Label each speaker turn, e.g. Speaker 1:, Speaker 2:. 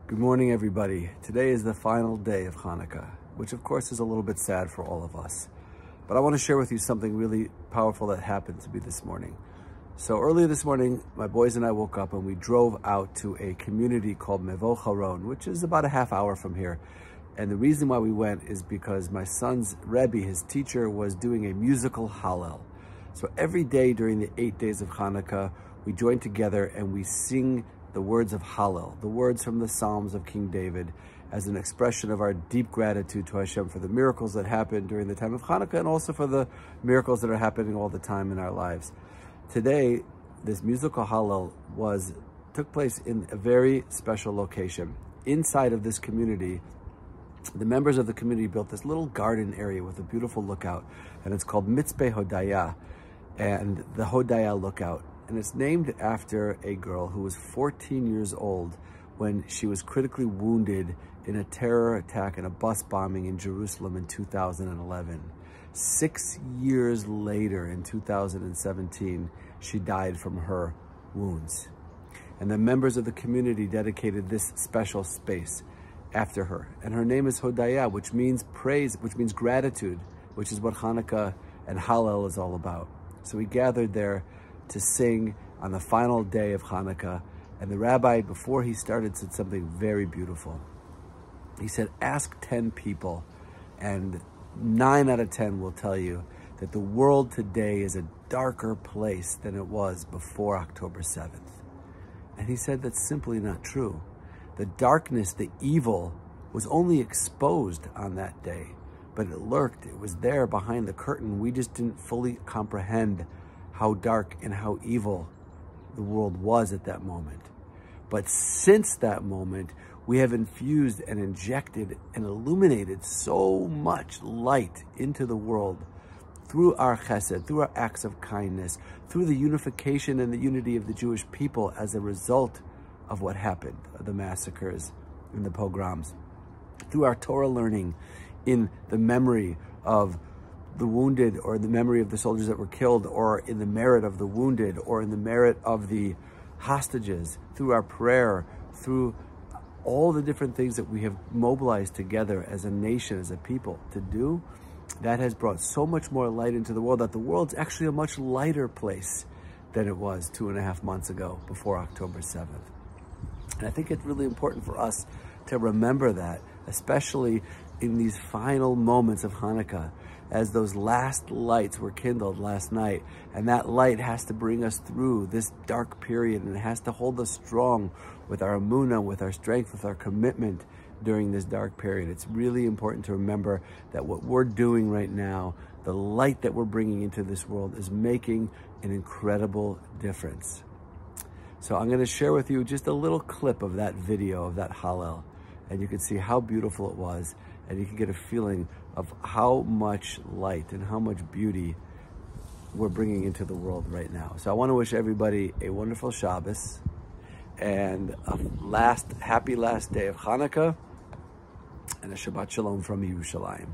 Speaker 1: Good morning, everybody. Today is the final day of Hanukkah, which of course is a little bit sad for all of us. But I want to share with you something really powerful that happened to me this morning. So earlier this morning, my boys and I woke up and we drove out to a community called Mevo Haron, which is about a half hour from here. And the reason why we went is because my son's Rebbe, his teacher, was doing a musical Hallel. So every day during the 8 days of Hanukkah, we join together and we sing the words of Hallel, the words from the Psalms of King David, as an expression of our deep gratitude to Hashem for the miracles that happened during the time of Hanukkah and also for the miracles that are happening all the time in our lives. Today, this musical Hallel took place in a very special location. Inside of this community, the members of the community built this little garden area with a beautiful lookout, and it's called Mitzpeh Hodaya, and the Hodaya lookout. And it's named after a girl who was 14 years old when she was critically wounded in a terror attack and a bus bombing in Jerusalem in 2011. 6 years later, in 2017, she died from her wounds. And the members of the community dedicated this special space after her. And her name is Hodaya, which means praise, which means gratitude, which is what Hanukkah and Hallel is all about. So we gathered there to sing on the final day of Hanukkah. And the rabbi, before he started, said something very beautiful. He said, ask 10 people, and 9 out of 10 will tell you that the world today is a darker place than it was before October 7th. And he said that's simply not true. The darkness, the evil, was only exposed on that day, but it lurked. It was there behind the curtain. We just didn't fully comprehend how dark and how evil the world was at that moment. But since that moment, we have infused and injected and illuminated so much light into the world through our chesed, through our acts of kindness, through the unification and the unity of the Jewish people as a result of what happened, the massacres and the pogroms, through our Torah learning in the memory of the wounded, or the memory of the soldiers that were killed, or in the merit of the wounded, or in the merit of the hostages, through our prayer, through all the different things that we have mobilized together as a nation, as a people to do, that has brought so much more light into the world that the world's actually a much lighter place than it was 2.5 months ago before October 7th. And I think it's really important for us to remember that, especially in these final moments of Hanukkah, as those last lights were kindled last night. And that light has to bring us through this dark period, and it has to hold us strong with our emunah, with our strength, with our commitment during this dark period. It's really important to remember that what we're doing right now, the light that we're bringing into this world, is making an incredible difference. So I'm going to share with you just a little clip of that video of that Hallel, and you can see how beautiful it was, and you can get a feeling of how much light and how much beauty we're bringing into the world right now. So I want to wish everybody a wonderful Shabbos and a happy last day of Hanukkah, and a Shabbat Shalom from Yerushalayim.